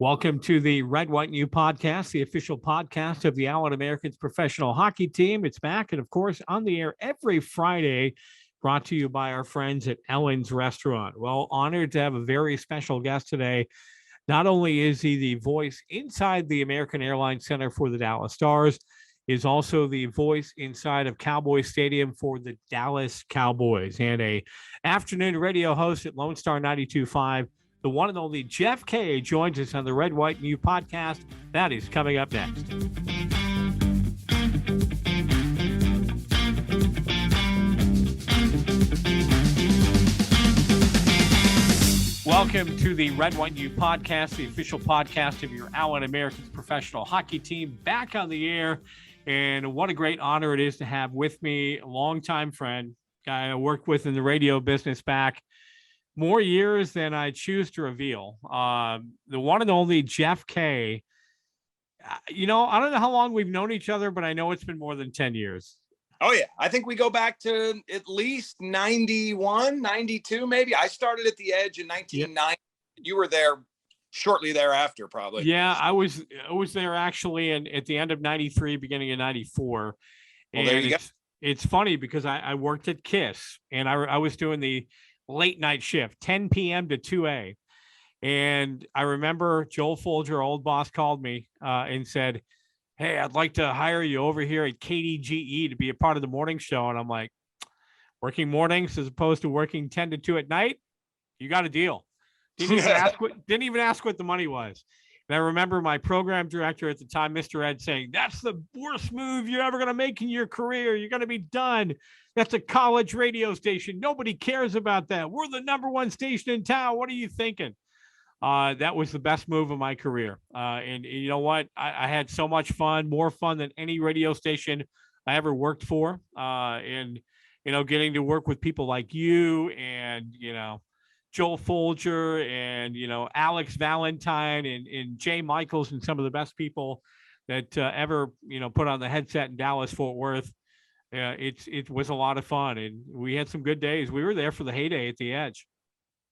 Welcome to the Red, White, and You podcast, the official podcast of the Allen Americans professional hockey team. It's back and, of course, on the air every Friday, brought to you by our friends at Ellen's Restaurant. Well, honored to have a very special guest today. Not only is he the voice inside the American Airlines Center for the Dallas Stars, is also the voice inside of Cowboy Stadium for the Dallas Cowboys, and a afternoon radio host at Lone Star 92.5. The one and only Jeff Kay joins us on the Red, White, and You podcast. That is coming up next. Welcome to the Red, White, and You podcast, the official podcast of your Allen Americans professional hockey team, back on the air. And what a great honor it is to have with me a longtime friend, guy I worked with in the radio business back more years than I choose to reveal. The one and only Jeff Kay. I don't know how long we've known each other, but I know it's been more than 10 years. Oh, yeah. I think we go back to at least 91, 92, maybe. I started at the Edge in 1990. Yeah. You were there shortly thereafter, probably. Yeah, I was there actually at the end of 93, beginning of 94. Well, there you go. It's funny because I worked at KISS, and I was doing the late night shift, 10 p.m. to 2 And I remember Joel Folger, old boss, called me and said, "Hey, I'd like to hire you over here at KDGE to be a part of the morning show." And I'm like, working mornings as opposed to working 10 to 2 at night? You got a deal. Didn't even ask what the money was. And I remember my program director at the time, Mr. Ed, saying, "That's the worst move you're ever going to make in your career. You're going to be done. That's a college radio station. Nobody cares about that. We're the number one station in town. What are you thinking?" That was the best move of my career. And you know what? I had so much fun, more fun than any radio station I ever worked for. And, getting to work with people like you and, Joel Folger and, Alex Valentine and Jay Michaels and some of the best people that ever, put on the headset in Dallas, Fort Worth. It was a lot of fun, and we had some good days. We were there for the heyday at the Edge.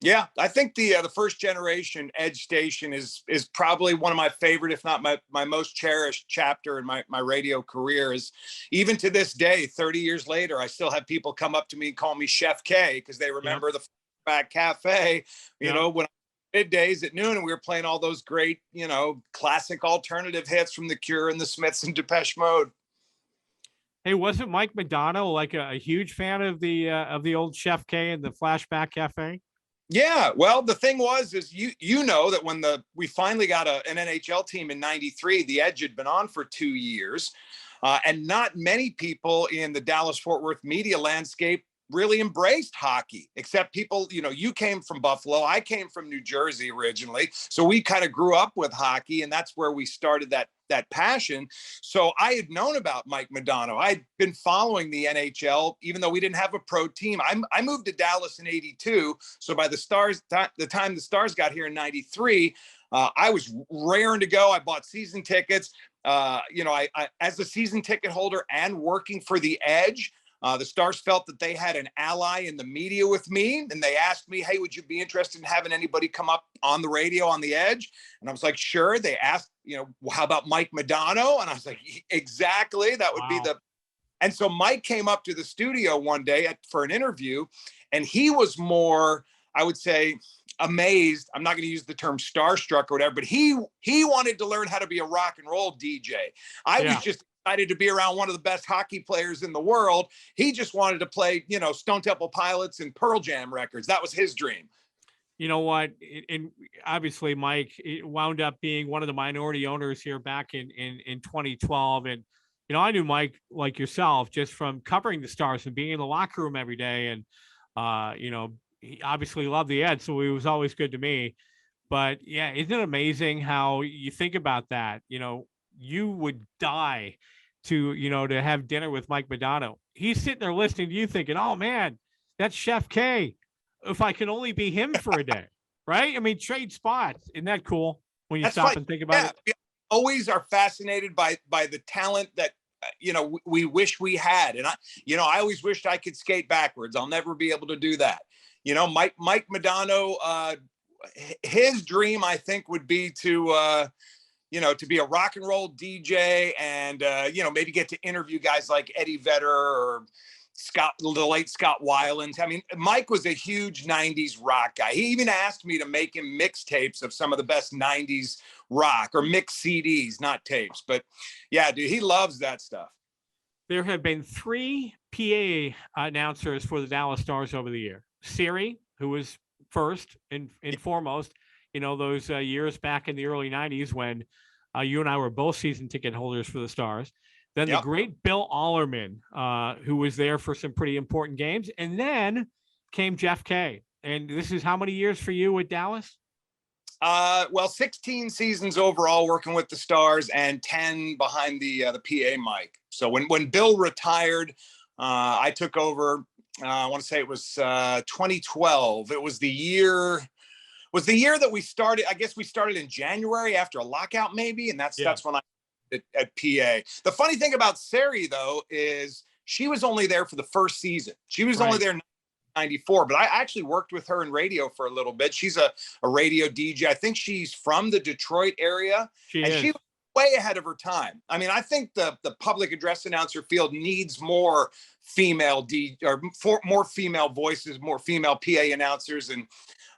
Yeah, I think the first generation Edge station is probably one of my favorite, if not my most cherished chapter in my radio career. Is even to this day, 30 years later, I still have people come up to me and call me Chef K because they remember the Back Cafe, when middays at noon, and we were playing all those great, classic alternative hits from The Cure and the Smiths and Depeche Mode. Hey, wasn't Mike Madonna like a huge fan of the old Chef K and the Flashback Cafe? Yeah, well, the thing is you know that when we finally got an NHL team in 93, the Edge had been on for 2 years, and not many people in the Dallas-Fort Worth media landscape really embraced hockey, except people, you came from Buffalo, I came from New Jersey originally, so we kind of grew up with hockey, and that's where we started that passion. So I had known about Mike Modano. I'd been following the NHL, even though we didn't have a pro team. I moved to Dallas in 82. So by the time the Stars got here in 93, I was raring to go. I bought season tickets. I as a season ticket holder and working for the Edge, the Stars felt that they had an ally in the media with me, and they asked me, "Hey, would you be interested in having anybody come up on the radio on the Edge?" And I was like, "Sure." They asked, "How about Mike Modano?" And I was like, "Exactly. That would be the." And so Mike came up to the studio one day for an interview, and he was more, I would say, amazed. I'm not going to use the term starstruck or whatever, but he wanted to learn how to be a rock and roll DJ. I was just excited to be around one of the best hockey players in the world. He just wanted to play, Stone Temple Pilots and Pearl Jam records. That was his dream. You know what? And obviously, Mike wound up being one of the minority owners here back in 2012. And, I knew Mike, like yourself, just from covering the Stars and being in the locker room every day. And, he obviously loved the Ed, so he was always good to me. But, yeah, isn't it amazing how you think about that? You would die to have dinner with Mike Modano. He's sitting there listening to you thinking, "Oh man, that's Chef K. If I can only be him for a day," right? I mean, trade spots. Isn't that cool when you stop and think about it? We always are fascinated by the talent that, we wish we had. And I always wished I could skate backwards. I'll never be able to do that. Mike Modano his dream, I think, would be to, to be a rock and roll DJ and, maybe get to interview guys like Eddie Vedder or the late Scott Weiland. I mean, Mike was a huge 90s rock guy. He even asked me to make him mixtapes of some of the best 90s rock, or mix CDs, not tapes. But yeah, dude, he loves that stuff. There have been 3 PA announcers for the Dallas Stars over the year. Siri, who was first and foremost, those years back in the early 90s when you and I were both season ticket holders for the Stars. Then the great Bill Allerman, who was there for some pretty important games. And then came Jeff Kay. And this is how many years for you with Dallas? 16 seasons overall working with the Stars and 10 behind the PA mic. So when Bill retired, I took over. I want to say it was 2012. It was the year that we started. I guess we started in January after a lockout, maybe, and that's when I at PA. The funny thing about Sari, though, is she was only there for the first season. She was only there in 94, but I actually worked with her in radio for a little bit. She's a radio DJ. I think she's from the Detroit area. She was way ahead of her time. I mean, I think the public address announcer field needs more female more female voices, more female PA announcers. And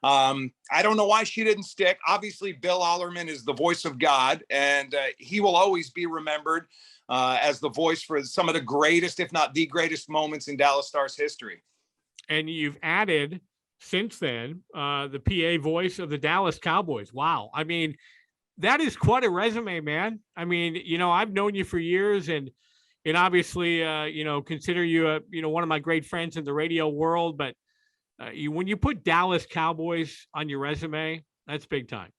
I don't know why she didn't stick. Obviously, Bill Allerman is the voice of God, and he will always be remembered as the voice for some of the greatest, if not the greatest moments in Dallas Stars history. And you've added since then the PA voice of the Dallas Cowboys. Wow. I mean, that is quite a resume, man. I mean, I've known you for years and obviously, consider you, one of my great friends in the radio world, but when you put Dallas Cowboys on your resume, that's big time.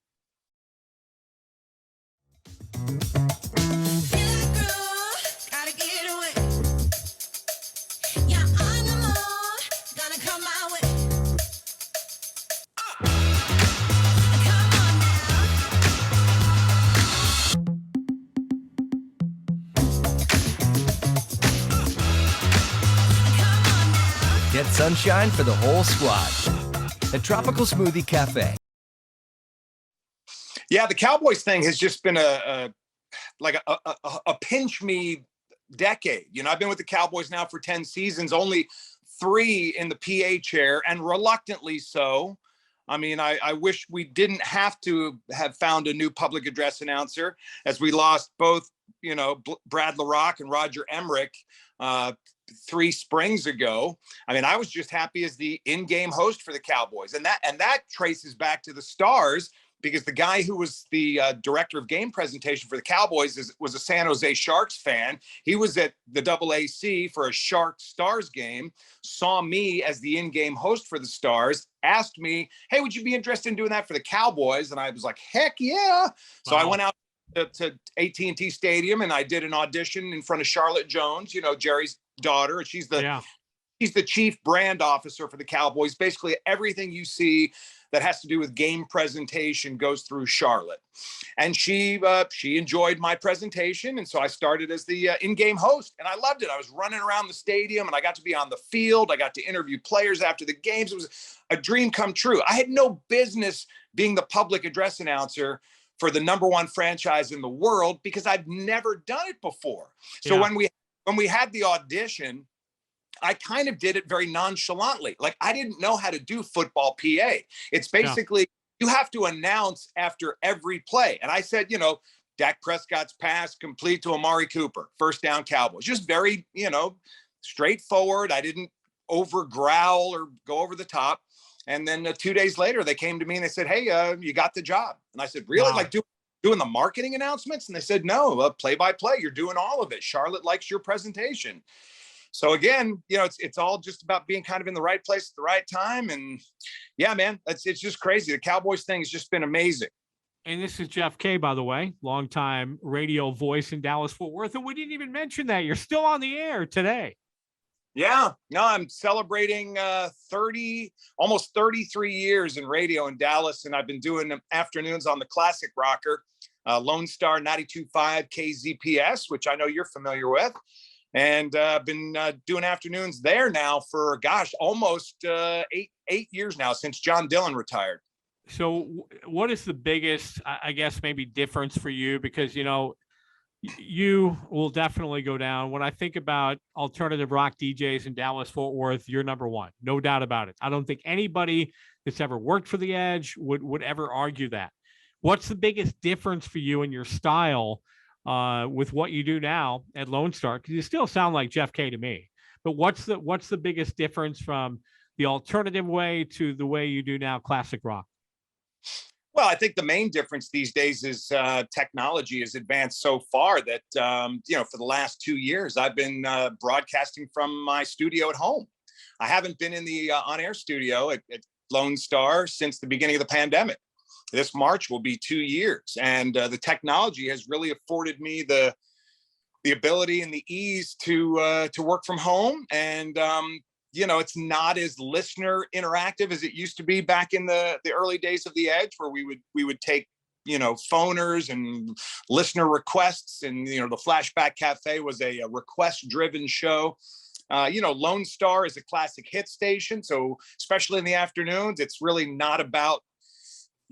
Get sunshine for the whole squad at Tropical Smoothie Cafe. Yeah, the Cowboys thing has just been a pinch me decade. I've been with the Cowboys now for 10 seasons, only 3 in the PA chair, and reluctantly so. I mean, I wish we didn't have to have found a new public address announcer, as we lost both, Brad LaRock and Roger Emmerich 3 springs ago. I mean, I was just happy as the in-game host for the Cowboys, and that traces back to the Stars, because the guy who was the director of game presentation for the Cowboys was a San Jose Sharks fan. He was at the AAC for a Sharks Stars game, saw me as the in-game host for the Stars, asked me, hey, would you be interested in doing that for the Cowboys? And I was like, heck yeah. So I went out to AT&T Stadium and I did an audition in front of Charlotte Jones, Jerry's daughter. And she's the chief brand officer for the Cowboys. Basically everything you see that has to do with game presentation goes through Charlotte. And she enjoyed my presentation. And so I started as the in-game host, and I loved it. I was running around the stadium and I got to be on the field. I got to interview players after the games. It was a dream come true. I had no business being the public address announcer for the #1 franchise in the world, because I've never done it before. So when we had the audition, I kind of did it very nonchalantly. Like, I didn't know how to do football PA. It's basically, you have to announce after every play. And I said, Dak Prescott's pass complete to Amari Cooper, first down Cowboys. Just very, straightforward. I didn't over growl or go over the top. And then 2 days later, they came to me and they said, hey, you got the job. And I said, really? Wow. Like doing the marketing announcements? And they said, no, play by play. You're doing all of it. Charlotte likes your presentation. So again, it's all just about being kind of in the right place at the right time. And yeah, man, it's just crazy. The Cowboys thing has just been amazing. And this is Jeff Kay, by the way, longtime radio voice in Dallas Fort Worth. And we didn't even mention that you're still on the air today. Yeah, no, I'm celebrating almost 33 years in radio in Dallas. And I've been doing afternoons on the classic rocker, Lone Star 92.5 KZPS, which I know you're familiar with. And been doing afternoons there now for, almost 8 years now, since John Dillon retired. So what is the biggest, I guess, maybe difference for you? Because, you will definitely go down. When I think about alternative rock DJs in Dallas, Fort Worth, you're number one, no doubt about it. I don't think anybody that's ever worked for the Edge would ever argue that. What's the biggest difference for you in your style with what you do now at Lone Star? Because you still sound like Jeff K to me. But what's the biggest difference from the alternative way to the way you do now, classic rock? Well, I think the main difference these days is technology has advanced so far that, for the last 2 years, I've been broadcasting from my studio at home. I haven't been in the on-air studio at Lone Star since the beginning of the pandemic. This March will be 2 years. And the technology has really afforded me the ability and the ease to work from home. And, it's not as listener interactive as it used to be back in the early days of the Edge, where we would take, phoners and listener requests. And, the Flashback Cafe was a request driven show. Lone Star is a classic hit station. So especially in the afternoons, it's really not about,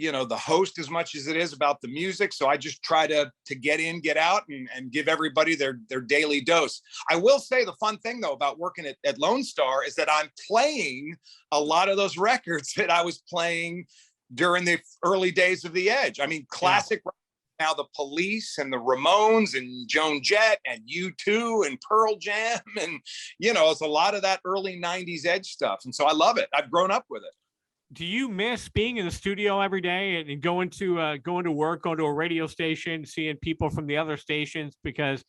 the host as much as it is about the music. So I just try to get in, get out, and give everybody their daily dose. I will say the fun thing, though, about working at Lone Star is that I'm playing a lot of those records that I was playing during the early days of the Edge. I mean, classic now, the Police and the Ramones and Joan Jett and U2 and Pearl Jam. And, it's a lot of that early 90s Edge stuff. And so I love it. I've grown up with it. Do you miss being in the studio every day and going to work, going to a radio station, seeing people from the other stations? Because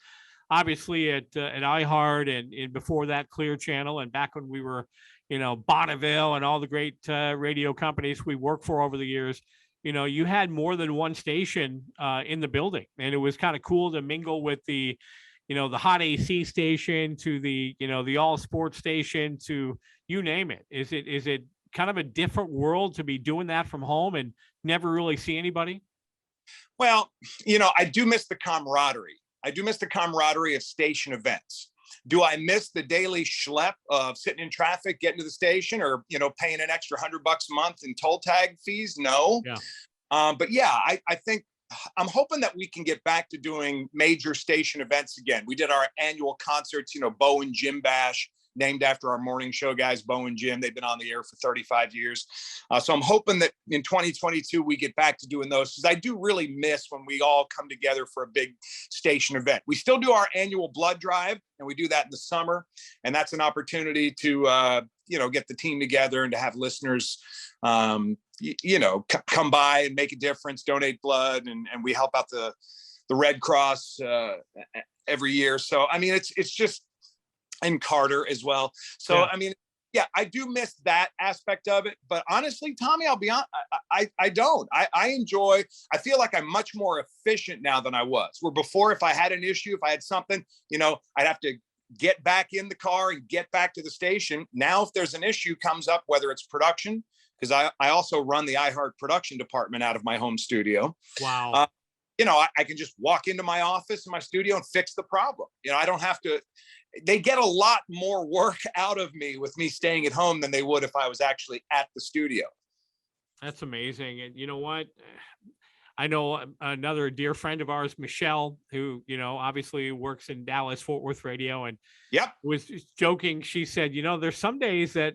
obviously at iHeart and before that Clear Channel, and back when we were, Bonneville and all the great radio companies we worked for over the years, you had more than one station in the building, and it was kind of cool to mingle with the hot AC station to the all sports station to you name it. Is it kind of a different world to be doing that from home and never really see anybody? Well, I do miss the camaraderie. I do miss the camaraderie of station events. Do I miss the daily schlep of sitting in traffic, getting to the station, or, paying an extra $100 a month in toll tag fees? No. Yeah. But yeah, I think I'm hoping that we can get back to doing major station events again. We did our annual concerts, Bo and Jim Bash, named after our morning show guys, Bo and Jim. They've been on the air for 35 years. So I'm hoping that in 2022, we get back to doing those, because I do really miss when we all come together for a big station event. We still do our annual blood drive, and we do that in the summer. And that's an opportunity to, get the team together and to have listeners, come by and make a difference, donate blood. And we help out the Red Cross every year. So, I mean, it's just, and Carter as well. So, yeah. I mean, yeah, I do miss that aspect of it. But honestly, Tommy, I'll be honest, I don't. I feel like I'm much more efficient now than I was. Where before, if I had an issue, if I had something, I'd have to get back in the car and get back to the station. Now, if there's an issue comes up, whether it's production, because I also run the iHeart production department out of my home studio. Wow. I can just walk into my office in my studio and fix the problem. I don't have to. They get a lot more work out of me with me staying at home than they would if I was actually at the studio. That's amazing. And you know what? I know another dear friend of ours, Michelle, who, obviously works in Dallas, Fort Worth radio, and was joking. She said, there's some days that,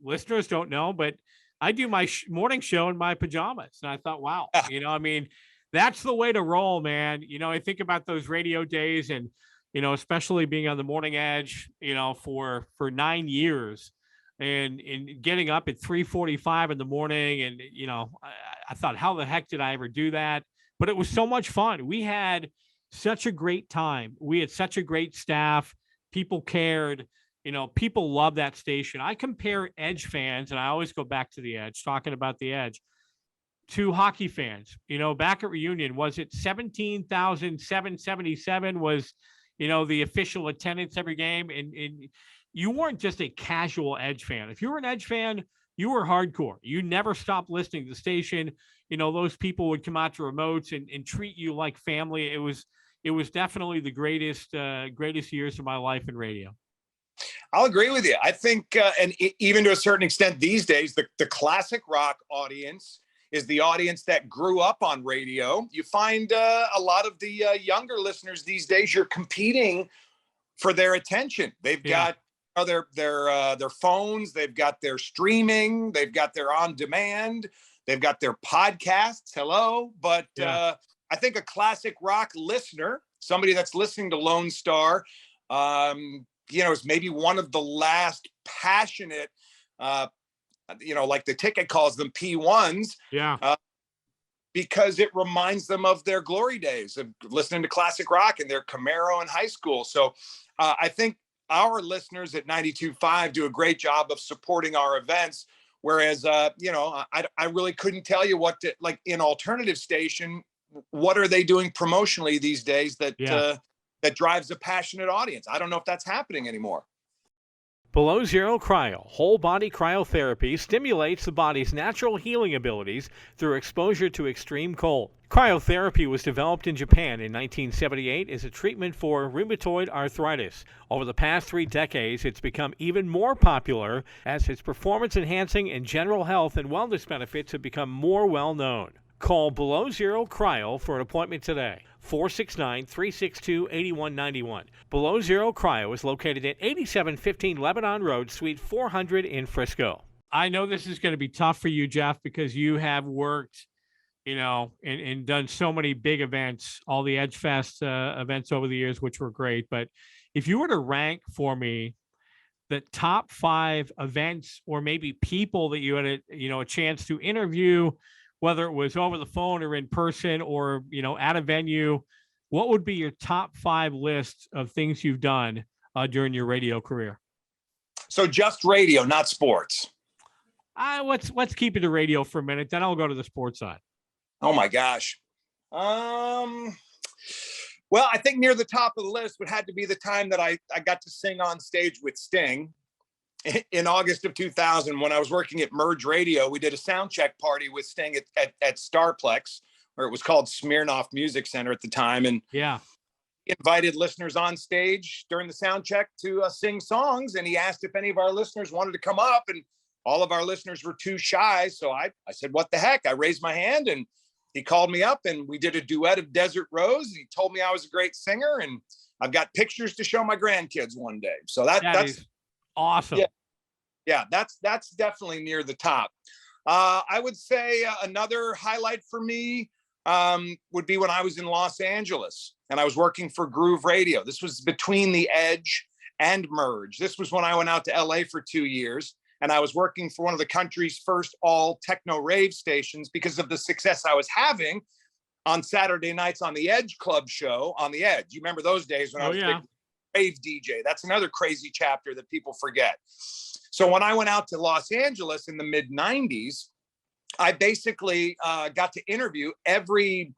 listeners don't know, but I do my morning show in my pajamas. And I thought, wow, that's the way to roll, man. I think about those radio days and, especially being on the morning Edge, for 9 years and getting up at 3:45 in the morning. And, I thought, how the heck did I ever do that? But it was so much fun. We had such a great time. We had such a great staff. People cared, people love that station. I compare Edge fans, and I always go back to the Edge, talking about the Edge, to hockey fans. Back at Reunion, was it 17,777 was, the official attendance every game. And you weren't just a casual Edge fan. If you were an Edge fan, you were hardcore. You never stopped listening to the station. Those people would come out to remotes and treat you like family. It was definitely the greatest years of my life in radio. I'll agree with you. I think, and even to a certain extent these days, the classic rock audience is the audience that grew up on radio. You find a lot of the younger listeners these days, you're competing for their attention. They've got their phones, they've got their streaming, they've got their on demand, they've got their podcasts. Hello. But I think a classic rock listener, somebody that's listening to Lone Star, is maybe one of the last passionate, like the ticket calls them P1s. Because it reminds them of their glory days of listening to classic rock and their Camaro in high school. So I think our listeners at 92.5 do a great job of supporting our events. Whereas, I really couldn't tell you what to, like in alternative station, what are they doing promotionally these days that drives a passionate audience? I don't know if that's happening anymore. Below Zero Cryo, whole body cryotherapy stimulates the body's natural healing abilities through exposure to extreme cold. Cryotherapy was developed in Japan in 1978 as a treatment for rheumatoid arthritis. Over the past 3 decades, it's become even more popular as its performance-enhancing and general health and wellness benefits have become more well-known. Call Below Zero Cryo for an appointment today. 469-362-8191. Below Zero Cryo is located at 8715 Lebanon Road, Suite 400 in Frisco. I know this is going to be tough for you, Jeff, because you have worked, and done so many big events, all the Edge Fest events over the years, which were great. But if you were to rank for me the top 5 events or maybe people that you had a chance to interview, whether it was over the phone or in person or, at a venue, what would be your top 5 list of things you've done during your radio career? So just radio, not sports. Let's keep it to radio for a minute. Then I'll go to the sports side. Oh my gosh. Well, I think near the top of the list would have to be the time that I got to sing on stage with Sting. In August of 2000, when I was working at Merge Radio, we did a sound check party with Sting at Starplex, or it was called Smirnoff Music Center at the time. And invited listeners on stage during the sound check to sing songs. And he asked if any of our listeners wanted to come up, and all of our listeners were too shy. So I said, what the heck? I raised my hand, and he called me up, and we did a duet of Desert Rose. He told me I was a great singer, and I've got pictures to show my grandkids one day. So that's awesome. Yeah, that's definitely near the top. I would say another highlight for me would be when I was in Los Angeles and I was working for Groove Radio. This was between the Edge and Merge. This was when I went out to LA for 2 years, and I was working for one of the country's first all techno rave stations because of the success I was having on Saturday nights on the Edge Club show on the Edge. You remember those days when I was a big rave DJ? That's another crazy chapter that people forget. So when I went out to Los Angeles in the mid 90s, I basically got to interview every,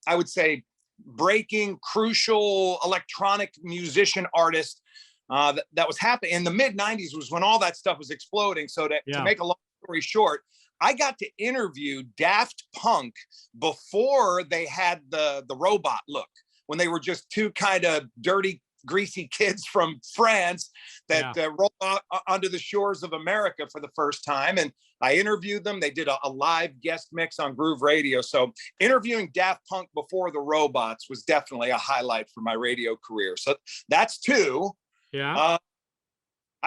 I would say, breaking, crucial electronic musician artist that was happening. In the mid 90s was when all that stuff was exploding. So to make a long story short, I got to interview Daft Punk before they had the robot look, when they were just 2 kind of dirty, greasy kids from France that rolled out onto the shores of America for the first time. And I interviewed them. They did a live guest mix on Groove Radio. So interviewing Daft Punk before the robots was definitely a highlight for my radio career. So that's 2. I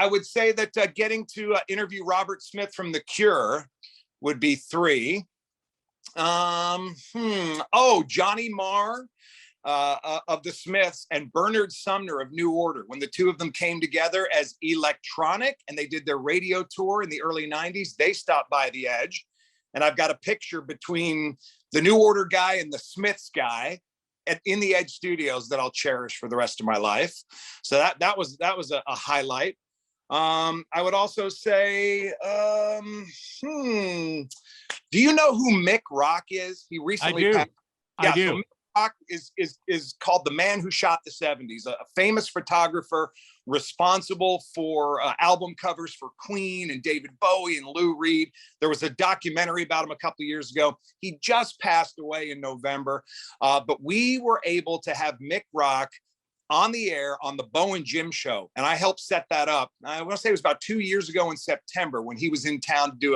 would say that getting to interview Robert Smith from The Cure would be 3. Johnny Marr of the Smiths and Bernard Sumner of New Order, when the 2 of them came together as Electronic and they did their radio tour in the early 90s, they stopped by the Edge. And I've got a picture between the New Order guy and the Smiths guy in the Edge studios that I'll cherish for the rest of my life. So that was a highlight. I would also say, do you know who Mick Rock is? He recently passed. I do. So Mick Rock is called the man who shot the 70s, a famous photographer responsible for album covers for Queen and David Bowie and Lou Reed. There was a documentary about him a couple of years ago. He just passed away in November, but we were able to have Mick Rock on the air on the Bo and Jim show, and I helped set that up. I want to say it was about 2 years ago in September when he was in town to do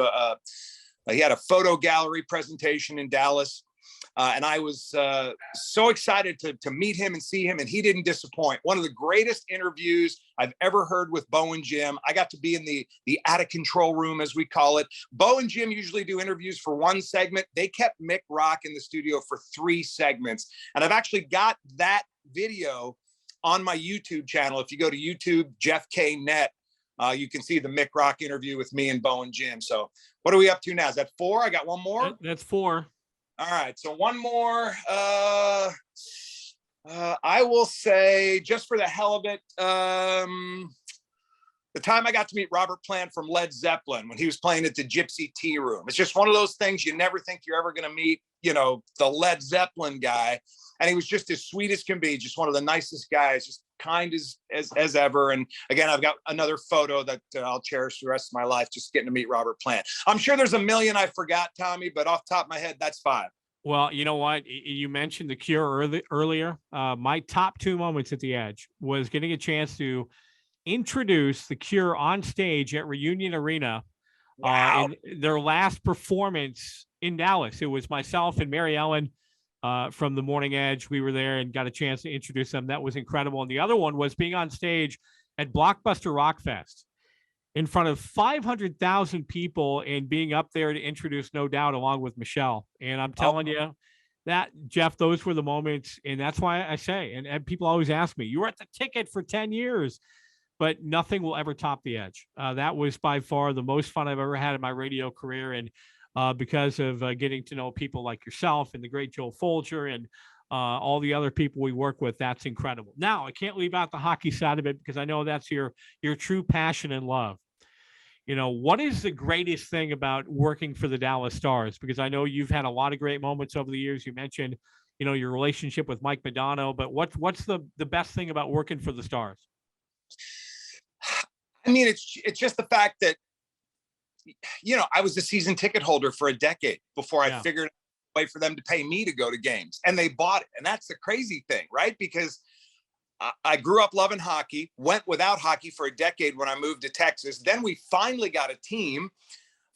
He had a photo gallery presentation in Dallas. And I was so excited to meet him and see him, and he didn't disappoint. One of the greatest interviews I've ever heard with Bo and Jim. I got to be in the out of control room, as we call it. Bo and Jim usually do interviews for one segment. They kept Mick Rock in the studio for 3 segments. And I've actually got that video on my YouTube channel. If you go to YouTube, Jeff K. Net, you can see the Mick Rock interview with me and Bo and Jim. So what are we up to now? Is that 4? I got one more? That's 4. All right, so one more. I will say, just for the hell of it, the time I got to meet Robert Plant from Led Zeppelin when he was playing at the Gypsy Tea Room. It's just one of those things you never think you're ever going to meet, the Led Zeppelin guy. And he was just as sweet as can be, just one of the nicest guys, just kind as ever. And again, I've got another photo that I'll cherish the rest of my life, just getting to meet Robert Plant. I'm sure there's a million I forgot, Tommy, but off the top of my head, that's 5. Well, you know what? You mentioned the Cure earlier. My top 2 moments at the Edge was getting a chance to introduce the Cure on stage at Reunion Arena. Wow. In their last performance in Dallas. It was myself and Mary Ellen from the Morning Edge. We were there and got a chance to introduce them. That was incredible. And the other one was being on stage at Blockbuster Rock Fest in front of 500,000 people and being up there to introduce No Doubt along with Michelle. And I'm telling you that, Jeff, those were the moments. And that's why I say, and people always ask me, you were at the ticket for 10 years, but nothing will ever top the Edge. That was by far the most fun I've ever had in my radio career. And because of getting to know people like yourself and the great Joe Folger and all the other people we work with, that's incredible. Now, I can't leave out the hockey side of it because I know that's your true passion and love. What is the greatest thing about working for the Dallas Stars? Because I know you've had a lot of great moments over the years. You mentioned, your relationship with Mike Modano, but what's the best thing about working for the Stars? I mean, it's just the fact that, I was a season ticket holder for a decade before I figured out a way for them to pay me to go to games, and they bought it. And that's the crazy thing, right? Because I grew up loving hockey, went without hockey for a decade when I moved to Texas. Then we finally got a team.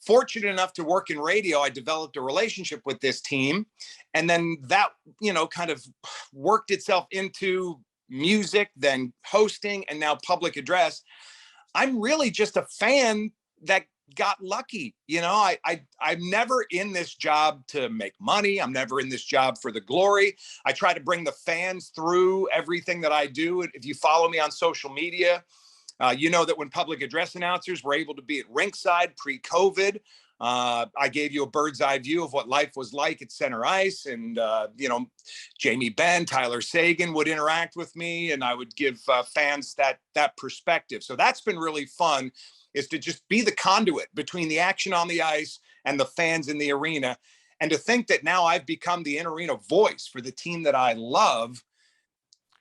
Fortunate enough to work in radio, I developed a relationship with this team. And then that, kind of worked itself into music, then hosting, and now public address. I'm really just a fan that got lucky. I'm never in this job to make money. I'm never in this job for the glory. I try to bring the fans through everything that I do. If you follow me on social media, you know that when public address announcers were able to be at rinkside pre-COVID, I gave you a bird's eye view of what life was like at center ice. And, Jamie Benn, Tyler Sagan would interact with me, and I would give fans that perspective. So that's been really fun, is to just be the conduit between the action on the ice and the fans in the arena. And to think that now I've become the in-arena voice for the team that I love,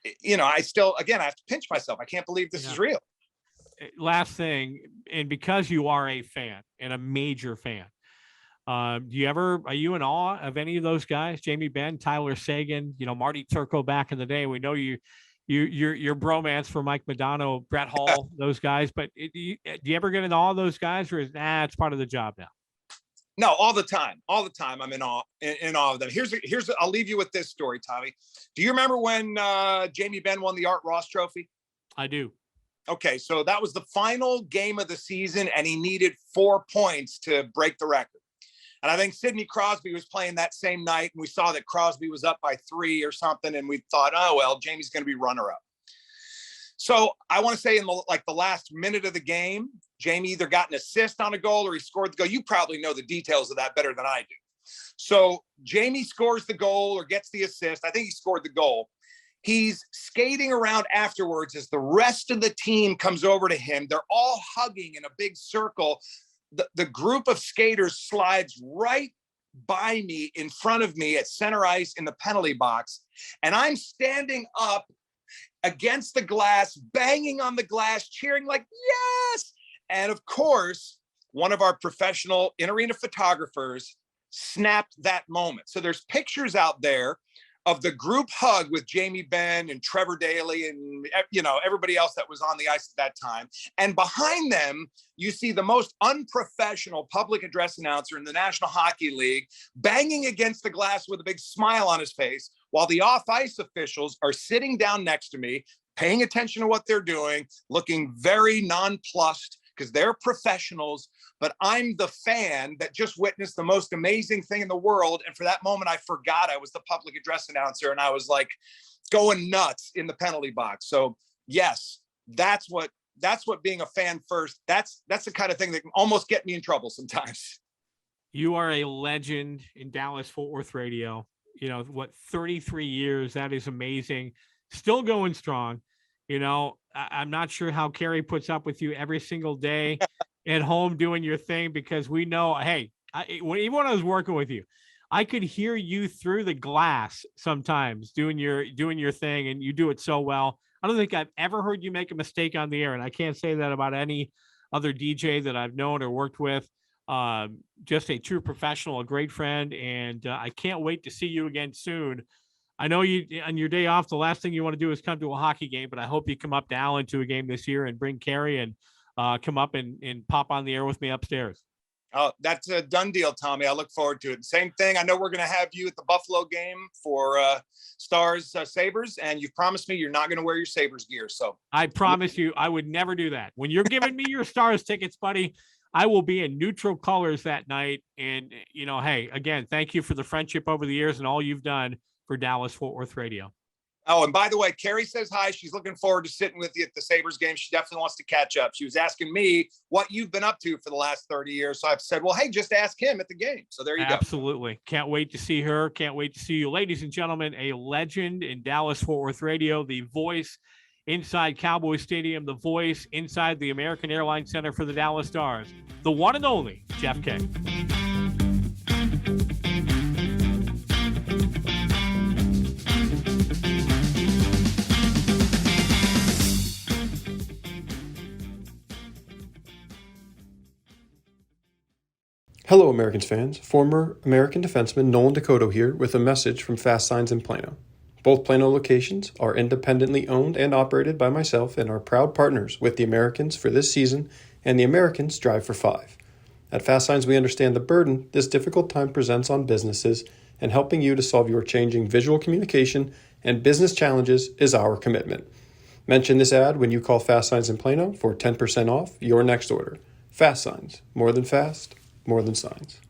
I still, again, I have to pinch myself. I can't believe this is real. Last thing, and because you are a fan and a major fan, are you in awe of any of those guys? Jamie Benn, Tyler Sagan, Marty Turco back in the day. We know your bromance for Mike Modano, Brett Hall, those guys. But do you ever get in awe of those guys, or is it's part of the job now? No, all the time. I'm in awe of them. I'll leave you with this story, Tommy. Do you remember when Jamie Benn won the Art Ross Trophy? I do. Okay, so that was the final game of the season, and he needed 4 points to break the record. And I think Sidney Crosby was playing that same night, and we saw that Crosby was up by 3 or something, and we thought, oh, well, Jamie's going to be runner-up. So I want to say in the last minute of the game, Jamie either got an assist on a goal or he scored the goal. You probably know the details of that better than I do. So Jamie scores the goal or gets the assist. I think he scored the goal. He's skating around afterwards as the rest of the team comes over to him. They're all hugging in a big circle. The group of skaters slides right by me, in front of me at center ice in the penalty box. And I'm standing up against the glass, banging on the glass, cheering like, yes. And of course, one of our professional in-arena photographers snapped that moment. So there's pictures out there of the group hug with Jamie Benn and Trevor Daly and, you know, everybody else that was on the ice at that time. And behind them, you see the most unprofessional public address announcer in the National Hockey League banging against the glass with a big smile on his face, while the off-ice officials are sitting down next to me, paying attention to what they're doing, looking very nonplussed because they're professionals. But I'm the fan that just witnessed the most amazing thing in the world. And for that moment, I forgot I was the public address announcer, and I was like going nuts in the penalty box. So yes, that's what being a fan first, that's the kind of thing that can almost get me in trouble sometimes. You are a legend in Dallas Fort Worth radio. You know, what, 33 years? That is amazing. Still going strong. You know, I'm not sure how Carrie puts up with you every single day at home doing your thing, because we know, hey, even when I was working with you, I could hear you through the glass sometimes doing your thing, and you do it so well. I don't think I've ever heard you make a mistake on the air, and I can't say that about any other DJ that I've known or worked with. Just a true professional, a great friend, and I can't wait to see you again soon. I know you, on your day off, the last thing you want to do is come to a hockey game, but I hope you come up to Allen to a game this year and bring Carrie and come up and pop on the air with me upstairs. Oh, that's a done deal, Tommy. I look forward to it. Same thing. I know we're going to have you at the Buffalo game for Stars Sabres, and you've promised me you're not going to wear your Sabres gear. So I promise you, I would never do that. When you're giving me your Stars tickets, buddy, I will be in neutral colors that night. And, you know, hey, again, thank you for the friendship over the years and all you've done for Dallas Fort Worth radio. Oh, and by the way, Carrie says hi. She's looking forward to sitting with you at the Sabres game. She definitely wants to catch up. She was asking me what you've been up to for the last 30 years. So I've said, well, hey, just ask him at the game. So there you go. Absolutely. Can't wait to see her. Can't wait to see you. Ladies and gentlemen, a legend in Dallas Fort Worth radio, the voice inside Cowboy Stadium, the voice inside the American Airlines Center for the Dallas Stars, the one and only Jeff K. Hello, Americans fans. Former American defenseman Nolan Dakota here with a message from Fast Signs in Plano. Both Plano locations are independently owned and operated by myself and are proud partners with the Americans for this season and the Americans Drive for Five. At Fast Signs, we understand the burden this difficult time presents on businesses, and helping you to solve your changing visual communication and business challenges is our commitment. Mention this ad when you call Fast Signs in Plano for 10% off your next order. Fast Signs, more than fast, more than signs.